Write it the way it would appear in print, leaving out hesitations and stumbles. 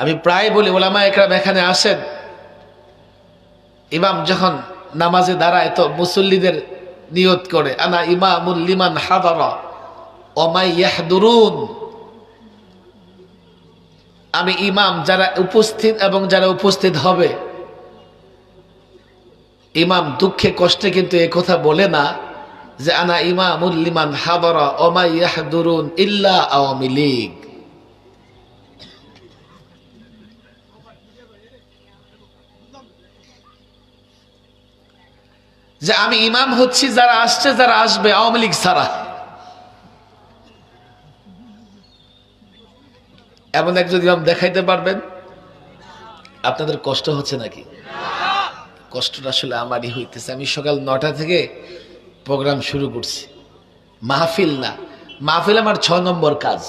আমি প্রায় বলি ওলামা একরাম এখানে আসেন, ইমাম যখন নামাজে দাঁড়ায় তো মুসল্লিদের নিয়ত করে আনা ইমামুল লিমান হাদারা ওয়া ইয়াহদুরুন, আমি ইমাম যারা উপস্থিত এবং যারা উপস্থিত হবে। ইমাম দুঃখে কষ্টে কিন্তু এ কথা বলে না যে আনা ইমামুল লিমান হাদারা ওয়া ইয়াহদুরুন ইল্লা আওয়ামী লীগ। যে আমি ইমাম হচ্ছি যারা আসছে যারা আসবে, আওয়ামী লীগ ছাড়া। এমন একজন ইমাম দেখাইতে পারবেন? আপনাদের কষ্ট হচ্ছে নাকি? কষ্টটা আসলে আমারই হইতেছে। আমি সকাল 9টা থেকে প্রোগ্রাম শুরু করছি, মাহফিল না, মাহফিল আমার 6 নম্বর কাজ।